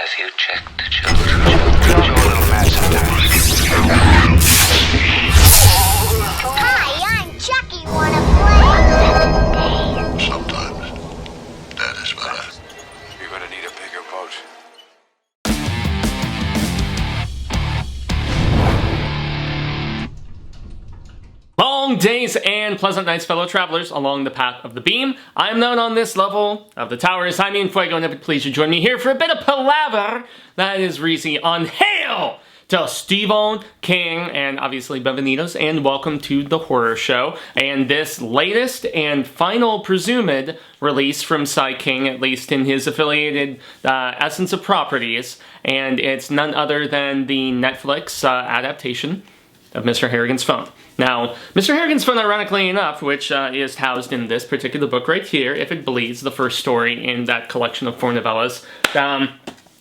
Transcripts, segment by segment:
Have you checked the children? You're a little mad sometimes. Hi, I'm Chucky. Wanna play? Sometimes that is better. You're gonna need a bigger boat. Long days and pleasant nights, fellow travelers, along the path of the beam. I am known on this level of the tower as Jaime and Fuego, and if it please you join me here for a bit of palaver. That is Reezy on Hail to Stephen King, and obviously Benvenidos, and welcome to the horror show. And this latest and final presumed release from Sai King, at least in his affiliated essence of properties, and it's none other than the Netflix adaptation of Mr. Harrigan's Phone. Now, Mr. Harrigan's Phone, ironically enough, which is housed in this particular book right here, If It Bleeds, the first story in that collection of 4 novellas.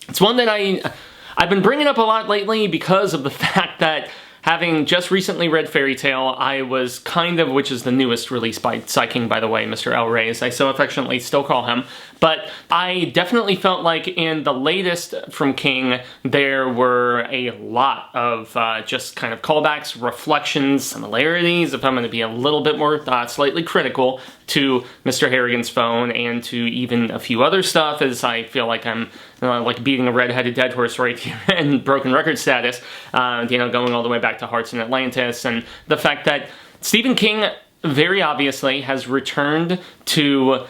It's one that I've been bringing up a lot lately because of the fact that, having just recently read Fairy Tale, I was kind of, which is the newest release by Sai King, by the way, Mr. El Rey, as I so affectionately still call him, but I definitely felt like in the latest from King, there were a lot of just kind of callbacks, reflections, similarities, if I'm going to be a little bit more slightly critical, to Mr. Harrigan's Phone, and to even a few other stuff, as I feel like I'm like beating a red-headed dead horse right here in broken record status, going all the way back to Hearts in Atlantis, and the fact that Stephen King very obviously has returned to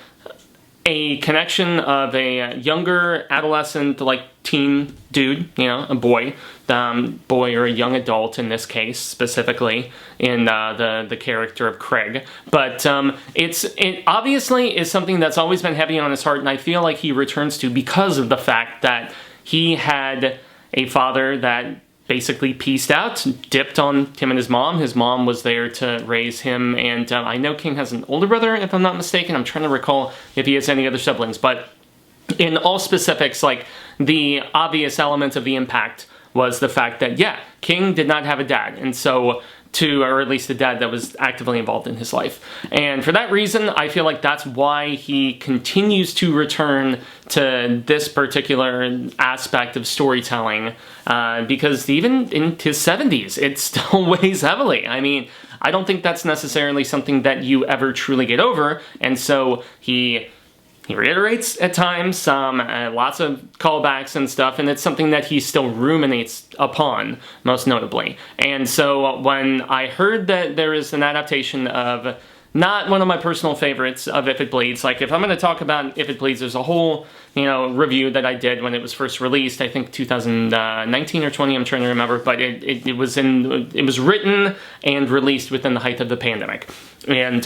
a connection of a younger adolescent, like teen dude, a boy or a young adult in this case, specifically in the character of Craig. But it obviously is something that's always been heavy on his heart, and I feel like he returns to because of the fact that he had a father that basically pieced out, dipped on him and his mom. His mom was there to raise him, and I know King has an older brother, if I'm not mistaken. I'm trying to recall if he has any other siblings, but in all specifics, like, the obvious element of the impact was the fact that, yeah, King did not have a dad, and so or at least a dad that was actively involved in his life. And for that reason, I feel like that's why he continues to return to this particular aspect of storytelling, because even in his 70s, it still weighs heavily. I mean, I don't think that's necessarily something that you ever truly get over, and so he reiterates at times, lots of callbacks and stuff, and it's something that he still ruminates upon, most notably. And so when I heard that there is an adaptation of, not one of my personal favorites, of If It Bleeds, like, if I'm going to talk about If It Bleeds, there's a whole, review that I did when it was first released, I think 2019 or 20, I'm trying to remember, but it was written and released within the height of the pandemic. And,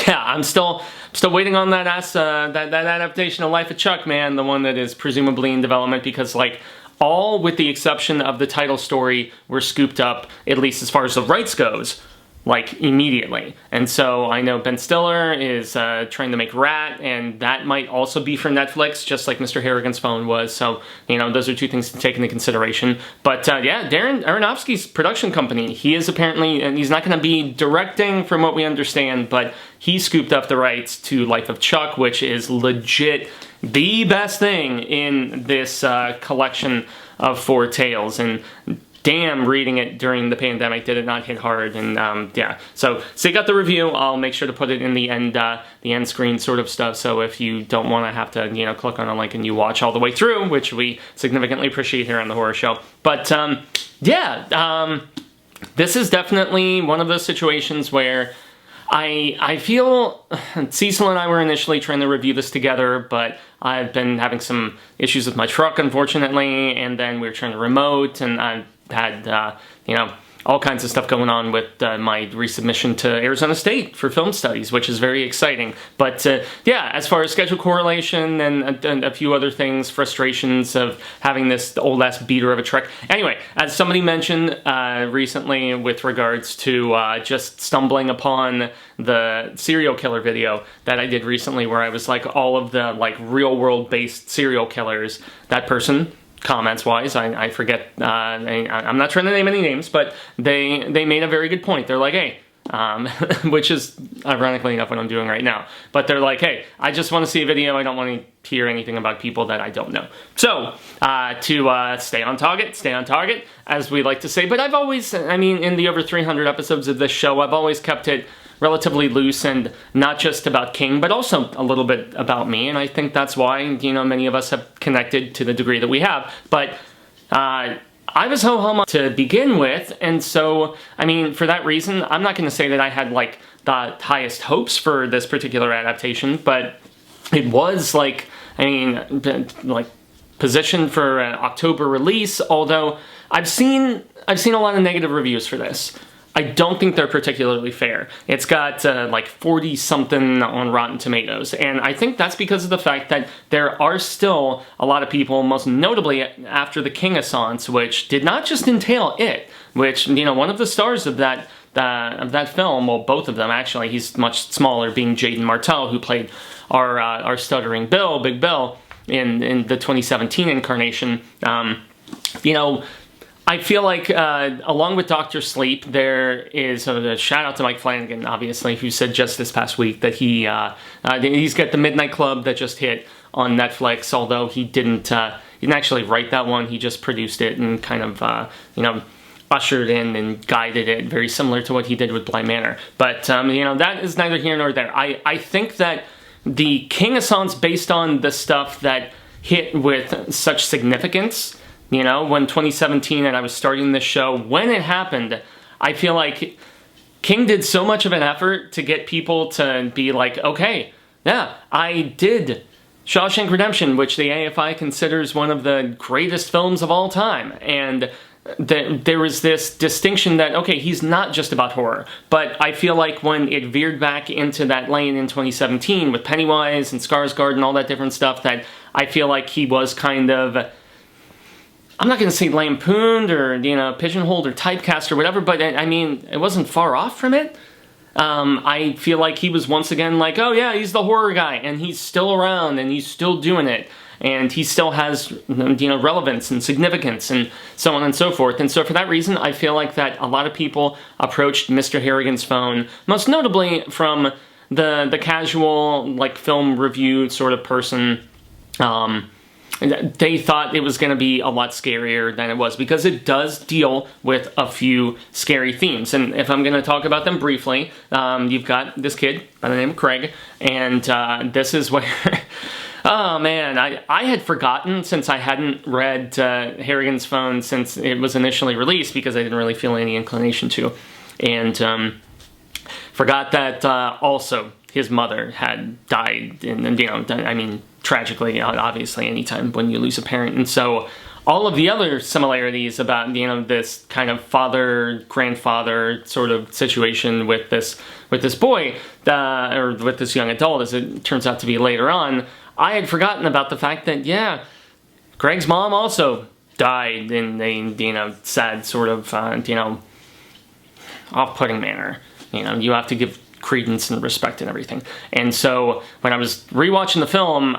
yeah, I'm still waiting on that adaptation of Life of Chuck, man, the one that is presumably in development, because, like, all with the exception of the title story were scooped up, at least as far as the rights goes, like, immediately. And so I know Ben Stiller is trying to make Rat, and that might also be for Netflix, just like Mr. Harrigan's Phone was. So, those are two things to take into consideration. But yeah, Darren Aronofsky's production company, he is apparently, and he's not going to be directing from what we understand, but he scooped up the rights to Life of Chuck, which is legit the best thing in this collection of 4 tales. And damn, reading it during the pandemic did it not hit hard. And yeah, so you got the review. I'll make sure to put it in the end screen sort of stuff, so if you don't want to have to click on a link and you watch all the way through, which we significantly appreciate here on the horror show. But yeah, this is definitely one of those situations where I feel Cecil and I were initially trying to review this together, but I've been having some issues with my truck, unfortunately, and then we were trying to remote, and I've had, all kinds of stuff going on with my resubmission to Arizona State for film studies, which is very exciting. But yeah, as far as schedule correlation and a few other things, frustrations of having this old-ass beater of a truck. Anyway, as somebody mentioned recently with regards to just stumbling upon the serial killer video that I did recently, where I was like, all of the real-world based serial killers, that person, comments-wise, I forget, I'm not trying to name any names, but they made a very good point. They're like, hey, which is ironically enough what I'm doing right now. But they're like, hey, I just want to see a video. I don't want to hear anything about people that I don't know. So, to stay on target, as we like to say. But I've always, I mean, in the over 300 episodes of this show, I've always kept it relatively loose and not just about King, but also a little bit about me. And I think that's why, you know, many of us have connected to the degree that we have. But I was ho-hum to begin with, and so, I mean, for that reason, I'm not going to say that I had, like, the highest hopes for this particular adaptation, but it was, like, I mean, like, positioned for an October release, although I've seen a lot of negative reviews for this. I don't think they're particularly fair. It's got like 40-something on Rotten Tomatoes, and I think that's because of the fact that there are still a lot of people, most notably after the King-assance, which did not just entail it, which, you know, one of the stars of that film, well, both of them actually, he's much smaller, being Jaden Martell, who played our stuttering Bill, Big Bill, in the 2017 incarnation. You know, I feel like, along with Dr. Sleep, there is a shout out to Mike Flanagan, obviously, who said just this past week that he's got the Midnight Club that just hit on Netflix, although he didn't actually write that one. He just produced it and kind of, you know, ushered in and guided it, very similar to what he did with Bly Manor. But, you know, that is neither here nor there. I think that the King-assance, based on the stuff that hit with such significance, you know, when 2017 and I was starting this show, when it happened, I feel like King did so much of an effort to get people to be like, okay, yeah, I did Shawshank Redemption, which the AFI considers one of the greatest films of all time. And there was this distinction that, okay, he's not just about horror. But I feel like when it veered back into that lane in 2017 with Pennywise and Skarsgård and all that different stuff, that I feel like he was kind of, I'm not going to say lampooned or, you know, pigeonholed or typecast or whatever, but I mean, it wasn't far off from it. I feel like he was once again like, oh yeah, he's the horror guy, and he's still around, and he's still doing it, and he still has, you know, relevance and significance, and so on and so forth. And so for that reason, I feel like that a lot of people approached Mr. Harrigan's phone, most notably from the casual, like, film review sort of person. They thought it was going to be a lot scarier than it was, because it does deal with a few scary themes. And if I'm going to talk about them briefly, you've got this kid by the name of Craig, and this is where, oh man, I had forgotten, since I hadn't read Harrigan's phone since it was initially released, because I didn't really feel any inclination to, and forgot that also his mother had died, and, you know, I mean, tragically, obviously, anytime when you lose a parent. And so all of the other similarities about, you know, this kind of father-grandfather sort of situation with this boy, or with this young adult, as it turns out to be later on, I had forgotten about the fact that, yeah, Greg's mom also died in a, you know, sad sort of, you know, off-putting manner. You know, you have to give credence and respect and everything. And so when I was rewatching the film,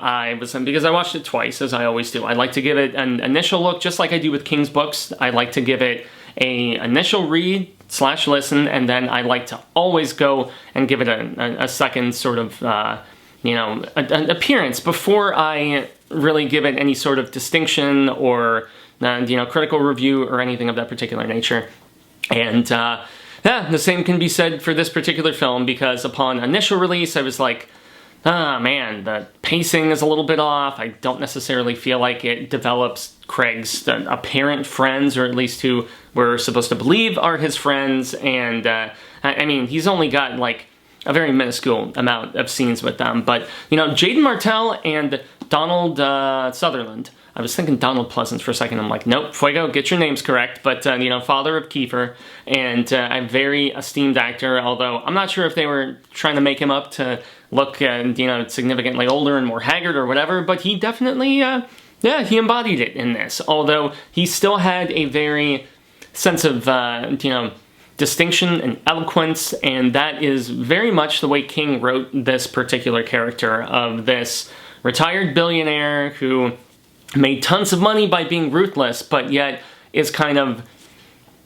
because I watched it twice, as I always do, I like to give it an initial look, just like I do with King's books. I like to give it a initial read / listen, and then I like to always go and give it a second sort of, you know, an appearance before I really give it any sort of distinction or, you know, critical review or anything of that particular nature. And, yeah, the same can be said for this particular film, because upon initial release, I was like, ah, man, the pacing is a little bit off. I don't necessarily feel like it develops Craig's apparent friends, or at least who we're supposed to believe are his friends. And, I mean, he's only got, like, a very minuscule amount of scenes with them. But, you know, Jaden Martell and Donald Sutherland, I was thinking Donald Pleasance for a second. I'm like, nope, Fuego, get your names correct. But, you know, father of Kiefer, and a very esteemed actor, although I'm not sure if they were trying to make him up to look, you know, significantly older and more haggard or whatever, but he definitely, yeah, he embodied it in this. Although he still had a very sense of, you know, distinction and eloquence, and that is very much the way King wrote this particular character of this retired billionaire who made tons of money by being ruthless, but yet is kind of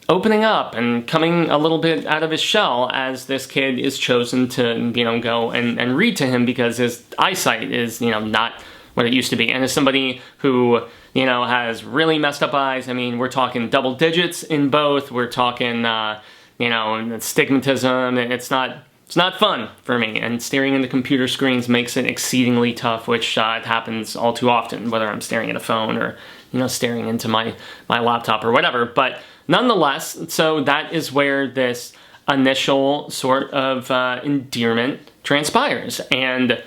opening up and coming a little bit out of his shell as this kid is chosen to, go and read to him because his eyesight is, not what it used to be. And as somebody who, has really messed up eyes, I mean, we're talking double digits in both. We're talking, stigmatism. It's not fun for me. And staring into computer screens makes it exceedingly tough, which it happens all too often, whether I'm staring at a phone or, staring into my laptop or whatever. But nonetheless, so that is where this initial sort of endearment transpires. And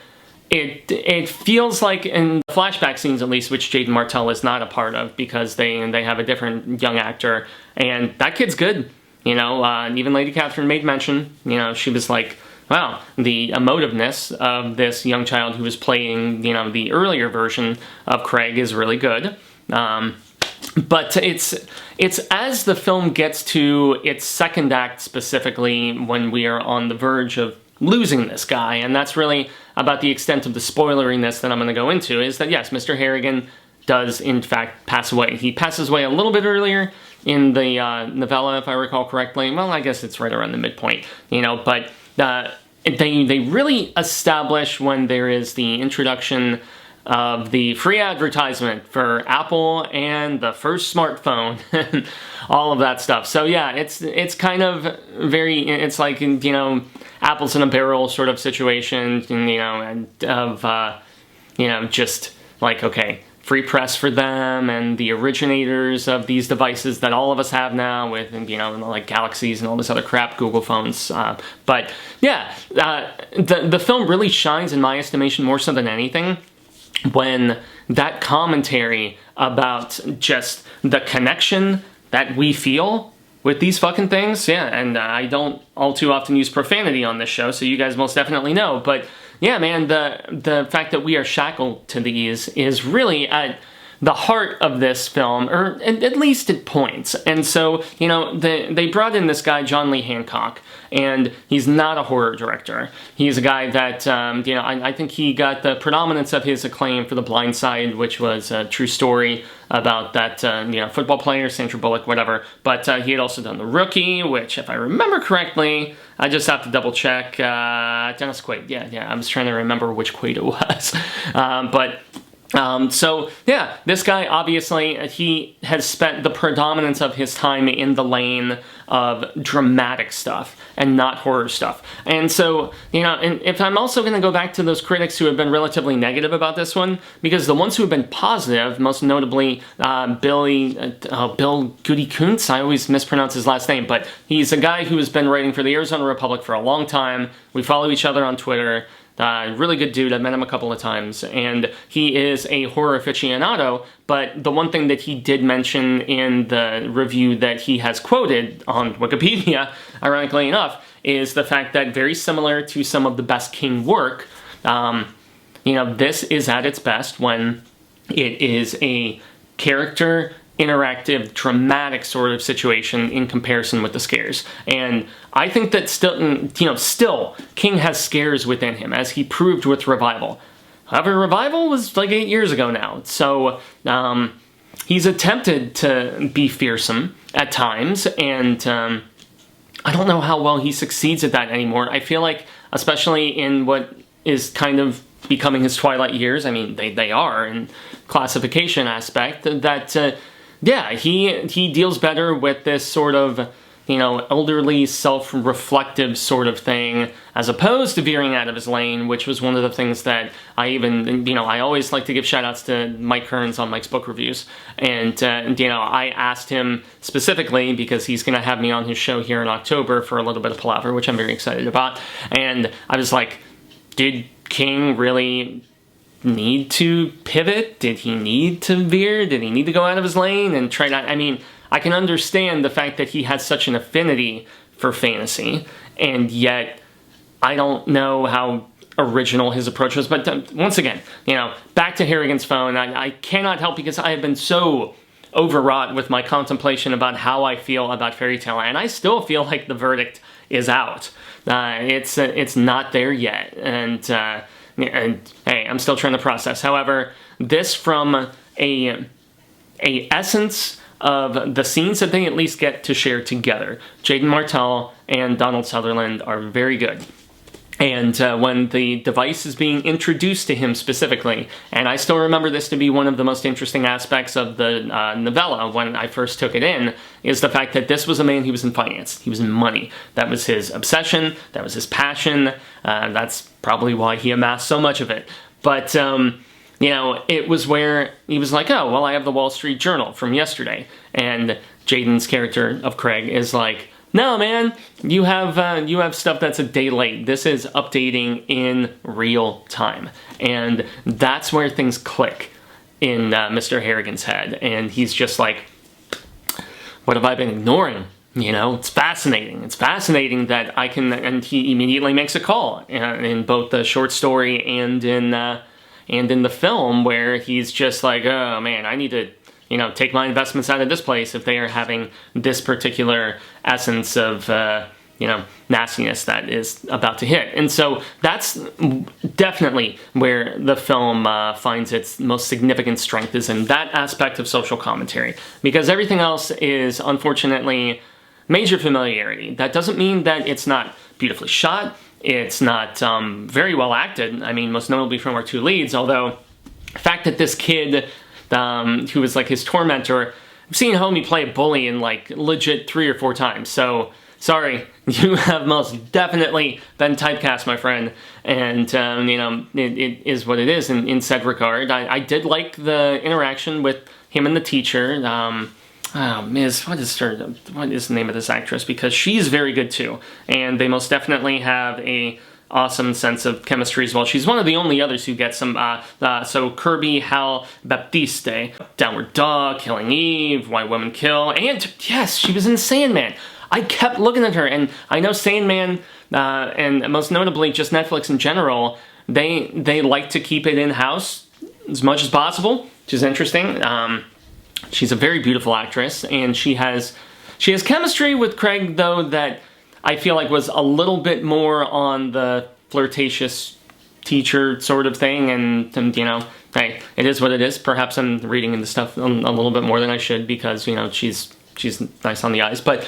it feels like in the flashback scenes, at least, which Jaden Martell is not a part of because they have a different young actor, and that kid's good. Even Lady Catherine made mention, she was like, wow, the emotiveness of this young child who was playing, the earlier version of Craig is really good. But it's as the film gets to its second act specifically when we are on the verge of losing this guy, and that's really about the extent of the spoileriness that I'm going to go into, is that yes, Mr. Harrigan does in fact pass away. He passes away a little bit earlier in the novella, if I recall correctly. Well, I guess it's right around the midpoint, but they really establish when there is the introduction of the free advertisement for Apple and the first smartphone, and all of that stuff. So yeah, it's kind of very, it's like, apples in a barrel sort of situation, just like, okay, free press for them and the originators of these devices that all of us have now with, like Galaxies and all this other crap, Google phones. But yeah, the film really shines, in my estimation, more so than anything, when that commentary about just the connection that we feel with these fucking things. Yeah, and I don't all too often use profanity on this show, so you guys most definitely know. But yeah, man, the fact that we are shackled to these is really at the heart of this film, or at least at points. And so, they brought in this guy, John Lee Hancock, and he's not a horror director. He's a guy that, I think he got the predominance of his acclaim for The Blind Side, which was a true story about that, football player, Sandra Bullock, whatever. But he had also done The Rookie, which, if I remember correctly, I just have to double check. Dennis Quaid, yeah, I was trying to remember which Quaid it was. So yeah, this guy, obviously, he has spent the predominance of his time in the lane of dramatic stuff and not horror stuff. And so, and if I'm also going to go back to those critics who have been relatively negative about this one, because the ones who have been positive, most notably Bill Goody Kuntz, I always mispronounce his last name, but he's a guy who has been writing for the Arizona Republic for a long time. We follow each other on Twitter. Really good dude. I've met him a couple of times, and he is a horror aficionado, but the one thing that he did mention in the review that he has quoted on Wikipedia, ironically enough, is the fact that, very similar to some of the best King work, this is at its best when it is a character interactive, dramatic sort of situation in comparison with the scares. And I think that still King has scares within him, as he proved with Revival. However, Revival was like 8 years ago now, so he's attempted to be fearsome at times, and I don't know how well he succeeds at that anymore. I feel like, especially in what is kind of becoming his twilight years, I mean, they are in classification aspect, that yeah, he deals better with this sort of, elderly, self-reflective sort of thing, as opposed to veering out of his lane, which was one of the things that I even, I always like to give shout-outs to Mike Kearns on Mike's book reviews. And, I asked him specifically, because he's going to have me on his show here in October for a little bit of palaver, which I'm very excited about. And I was like, did King really need to pivot? Did he need to veer? Did he need to go out of his lane and try to... I mean, I can understand the fact that he has such an affinity for fantasy, and yet I don't know how original his approach was. But once again, back to Harrigan's phone, I cannot help, because I have been so overwrought with my contemplation about how I feel about Fairy Tale, and I still feel like the verdict is out. It's not there yet, and hey, I'm still trying to process. However, this, from a essence of the scenes that they at least get to share together. Jaden Martell and Donald Sutherland are very good. And when the device is being introduced to him specifically, and I still remember this to be one of the most interesting aspects of the novella when I first took it in, is the fact that this was a man who was in finance. He was in money. That was his obsession. That was his passion. That's probably why he amassed so much of it. But, you know, it was where he was like, oh, well, I have the Wall Street Journal from yesterday. And Jaden's character of Craig is like, no, man, you have stuff that's a day late. This is updating in real time. And that's where things click in Mr. Harrigan's head. And he's just like, what have I been ignoring? You know, it's fascinating. It's fascinating that I can, and he immediately makes a call in both the short story and in the film, where he's just like, oh man, I need to, you know, take my investments out of this place if they are having this particular essence of, you know, nastiness that is about to hit. And so that's definitely where the film finds its most significant strength, is in that aspect of social commentary. Because everything else is, unfortunately, major familiarity. That doesn't mean that it's not beautifully shot. It's not very well acted. I mean, most notably from our two leads, although the fact that this kid who was like his tormentor, I've seen Homie play a bully in like legit 3 or 4 times, so sorry, you have most definitely been typecast, my friend, and you know, it is what it is in said regard. I did like the interaction with him and the teacher. Ms. What is the name of this actress? Because she's very good too, and they most definitely have a awesome sense of chemistry as well. She's one of the only others who gets some, so Kirby Hal Baptiste, Downward Dog, Killing Eve, Why Women Kill, and yes, she was in Sandman. I kept looking at her, and I know Sandman, and most notably just Netflix in general, they like to keep it in-house as much as possible, which is interesting. She's a very beautiful actress, and she has chemistry with Craig, though, that I feel like was a little bit more on the flirtatious teacher sort of thing, and you know, hey, it is what it is. Perhaps I'm reading into stuff a little bit more than I should, because, you know, she's nice on the eyes. But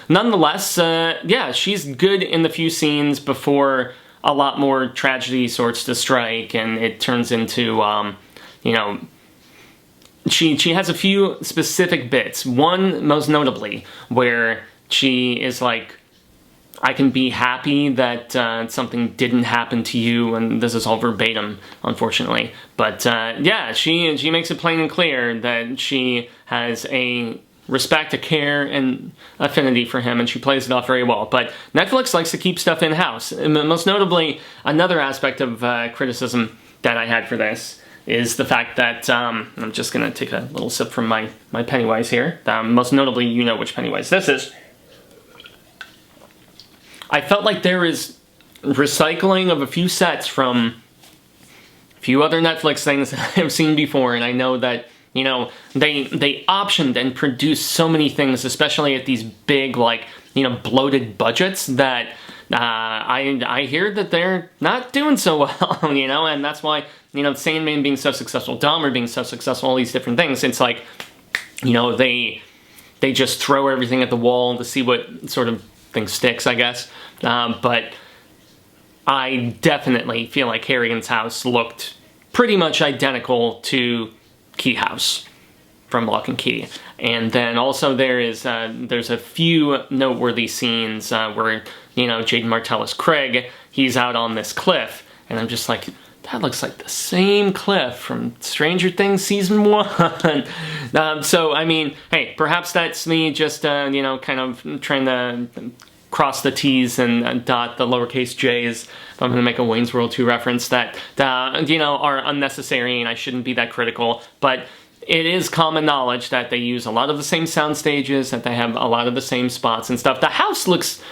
nonetheless, yeah, she's good in the few scenes before a lot more tragedy sorts to strike, and it turns into, you know, she has a few specific bits. One, most notably, where she is like, I can be happy that something didn't happen to you, and this is all verbatim, unfortunately. But yeah, she makes it plain and clear that she has a respect, a care, and affinity for him, and she plays it off very well. But Netflix likes to keep stuff in-house. Most notably, another aspect of criticism that I had for this is the fact that, I'm just going to take a little sip from my Pennywise here. Most notably, you know which Pennywise this is. I felt like there is recycling of a few sets from a few other Netflix things that I've seen before, and I know that, you know, they optioned and produced so many things, especially at these big, like, you know, bloated budgets, that I hear that they're not doing so well, you know, and that's why, you know, Sandman being so successful, Dahmer being so successful, all these different things, it's like, you know, they just throw everything at the wall to see what sort of thing sticks, I guess. But I definitely feel like Harrigan's house looked pretty much identical to Key House from Lock and Key. And then also there's a few noteworthy scenes where, you know, Jaden Martell is Craig. He's out on this cliff, and I'm just like, that looks like the same cliff from Stranger Things Season 1. So, I mean, hey, perhaps that's me just, you know, kind of trying to cross the T's and dot the lowercase j's, if I'm going to make a Wayne's World 2 reference, that, you know, are unnecessary, and I shouldn't be that critical. But it is common knowledge that they use a lot of the same sound stages, that they have a lot of the same spots and stuff. The house looks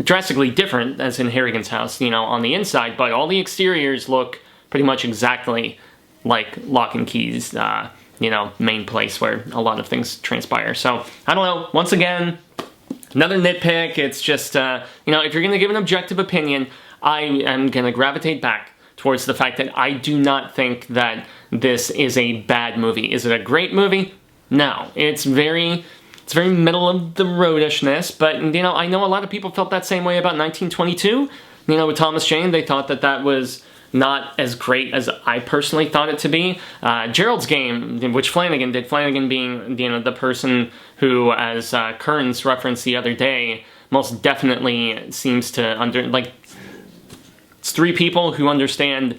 drastically different, as in Harrigan's house, you know, on the inside, but all the exteriors look pretty much exactly like Lock and Key's, you know, main place where a lot of things transpire. So, I don't know, once again, another nitpick. It's just, you know, if you're going to give an objective opinion, I am going to gravitate back towards the fact that I do not think that this is a bad movie. Is it a great movie? No, it's very middle of the roadishness, but, you know, I know a lot of people felt that same way about 1922. You know, with Thomas Jane, they thought that that was not as great as I personally thought it to be. Gerald's Game, which Flanagan did, Flanagan being, you know, the person who, as Kearns referenced the other day, most definitely seems to it's three people who understand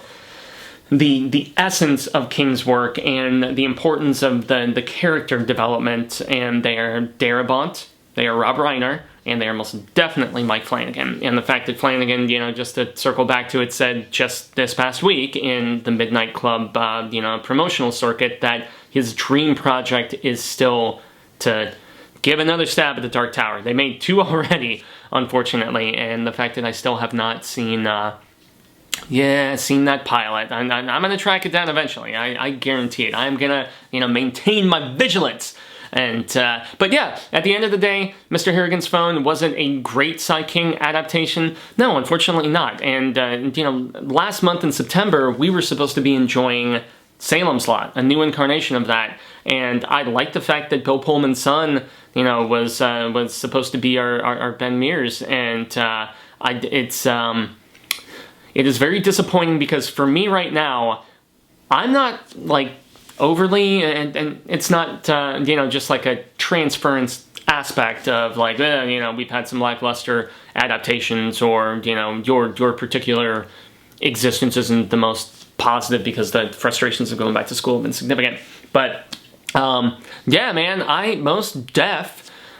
the essence of King's work and the importance of the character development, and they are Darabont, they are Rob Reiner, and they are most definitely Mike Flanagan. And the fact that Flanagan, you know, just to circle back to it, said just this past week in the Midnight Club, you know, promotional circuit, that his dream project is still to give another stab at the Dark Tower. They made 2 already, unfortunately, and the fact that I still have not seen seen that pilot. I'm going to track it down eventually. I guarantee it. I'm going to, you know, maintain my vigilance. And, but yeah, at the end of the day, Mr. Harrigan's Phone wasn't a great Sai King adaptation. No, unfortunately not. And, you know, last month in September, we were supposed to be enjoying Salem's Lot, a new incarnation of that. And I like the fact that Bill Pullman's son, you know, was supposed to be our Ben Mears. And, it is very disappointing because for me right now, I'm not, like, overly, and it's not, you know, just like a transference aspect of, like, you know, we've had some lackluster adaptations, or, you know, your particular existence isn't the most positive because the frustrations of going back to school have been significant. But, yeah, man, I most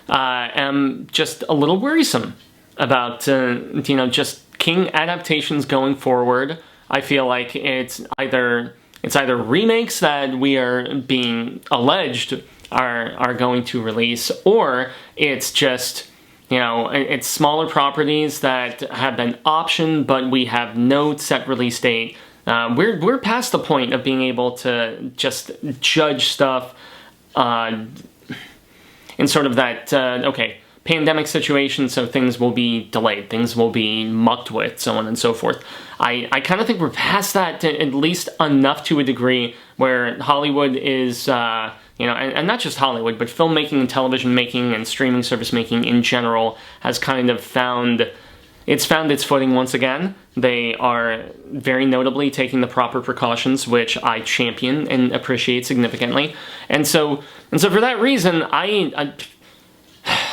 am just a little worrisome about, you know, just King adaptations going forward. I feel like it's either remakes that we are being alleged are going to release, or it's just, you know, it's smaller properties that have been optioned, but we have no set release date. We're past the point of being able to just judge stuff in sort of that, okay, pandemic situation, so things will be delayed, things will be mucked with, so on and so forth. I kind of think we're past that, to at least enough to a degree where Hollywood is, you know, and not just Hollywood, but filmmaking and television making and streaming service making in general has kind of found its footing once again. They are very notably taking the proper precautions, which I champion and appreciate significantly. And so for that reason,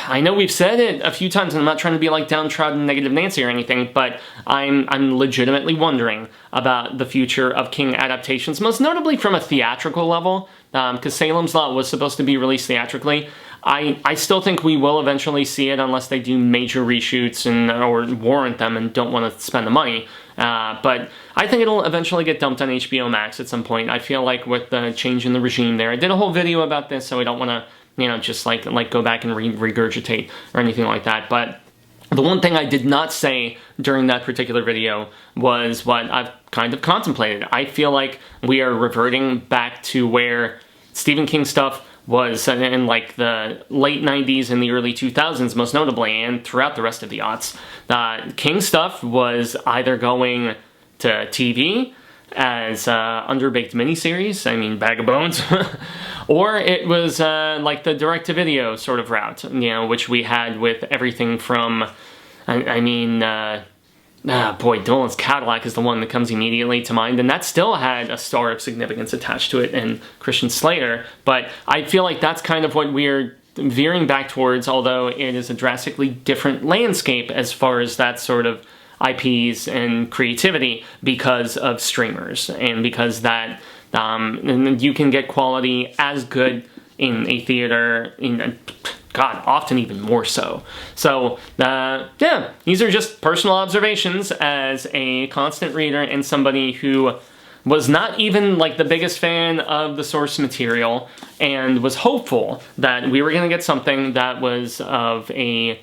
I know we've said it a few times, and I'm not trying to be like downtrodden negative Nancy or anything, but I'm legitimately wondering about the future of King adaptations, most notably from a theatrical level, because Salem's Lot was supposed to be released theatrically. I still think we will eventually see it unless they do major reshoots or warrant them and don't want to spend the money. But I think it'll eventually get dumped on HBO Max at some point. I feel like with the change in the regime there, I did a whole video about this, so I don't want to, you know, just like go back and regurgitate or anything like that. But the one thing I did not say during that particular video was what I've kind of contemplated. I feel like we are reverting back to where Stephen King stuff was in like the late 90s and the early 2000s, most notably, and throughout the rest of the aughts. King stuff was either going to TV as underbaked miniseries, I mean, Bag of Bones, or it was like the direct-to-video sort of route, you know, which we had with everything from, boy, Dolan's Cadillac is the one that comes immediately to mind, and that still had a star of significance attached to it in Christian Slater, but I feel like that's kind of what we're veering back towards, although it is a drastically different landscape as far as that sort of IPs and creativity because of streamers, and because that and you can get quality as good in a theater, God, often even more so. So, yeah, these are just personal observations as a constant reader and somebody who was not even like the biggest fan of the source material and was hopeful that we were going to get something that was of a,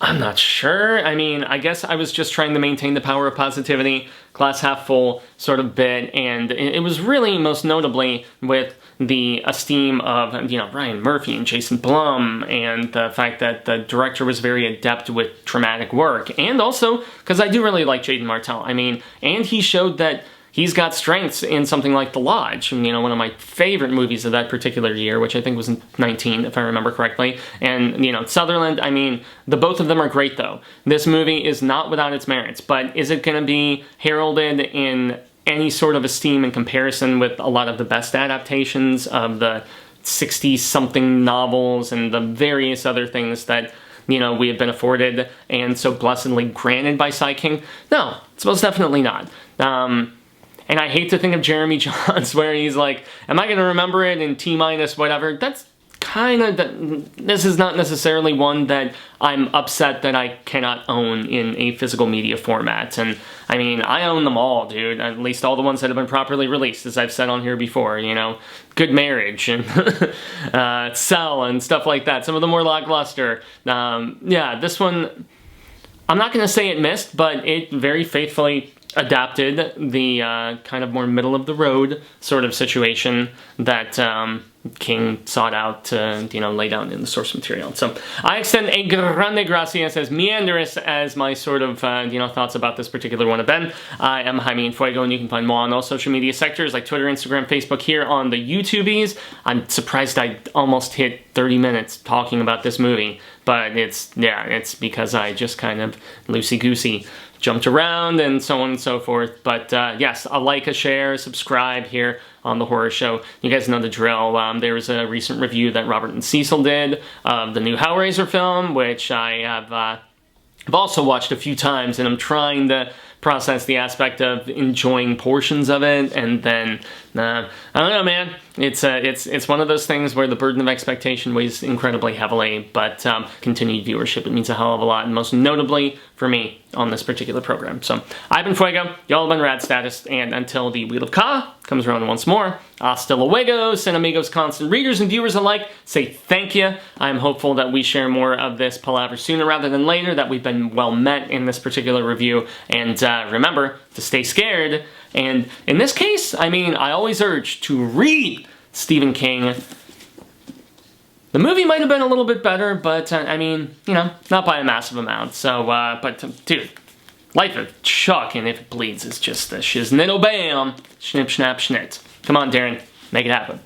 I'm not sure. I mean, I guess I was just trying to maintain the power of positivity, glass half full sort of bit, and it was really most notably with the esteem of, you know, Ryan Murphy and Jason Blum, and the fact that the director was very adept with dramatic work, and also because I do really like Jaden Martell. I mean, and he showed that he's got strengths in something like The Lodge, you know, one of my favorite movies of that particular year, which I think was 19, if I remember correctly. And, you know, Sutherland, I mean, the both of them are great, though. This movie is not without its merits, but is it going to be heralded in any sort of esteem in comparison with a lot of the best adaptations of the 60-something novels and the various other things that, you know, we have been afforded and so blessedly granted by Sai King? No, it's most definitely not. And I hate to think of Jeremy Jahns where he's like, am I going to remember it in T-minus whatever? That's kind of, this is not necessarily one that I'm upset that I cannot own in a physical media format. And I mean, I own them all, dude. At least all the ones that have been properly released, as I've said on here before, you know. Good Marriage and Cell and stuff like that. Some of the more lackluster. Yeah, this one, I'm not going to say it missed, but it very faithfully adapted the kind of more middle-of-the-road sort of situation that King sought out to, you know, lay down in the source material. So I extend a grande gracias as meanderous as my sort of, you know, thoughts about this particular one have been. I am Jaime and Fuego, and you can find more on all social media sectors like Twitter, Instagram, Facebook here on the YouTubies. I'm surprised I almost hit 30 minutes talking about this movie, but it's because I just kind of loosey-goosey jumped around and so on and so forth. But yes, a like, a share, subscribe here on The Horror Show. You guys know the drill. There was a recent review that Robert and Cecil did of the new Hellraiser film, which I have I've also watched a few times, and I'm trying to process the aspect of enjoying portions of it, and then I don't know, man. It's one of those things where the burden of expectation weighs incredibly heavily, but continued viewership, it means a hell of a lot, and most notably for me on this particular program. So I've been Fuego, y'all have been Rad Status, and until the Wheel of Ka comes around once more, hasta luego, and amigos, constant readers and viewers alike, say thank you. I'm hopeful that we share more of this palaver sooner rather than later, that we've been well met in this particular review, and remember to stay scared. And in this case, I mean, I always urge to read Stephen King. The movie might have been a little bit better, but I mean, you know, not by a massive amount. So, but dude, Life of Chuck and If It Bleeds is just the shiznittle bam, snip, snap, schnit. Come on, Darren, make it happen.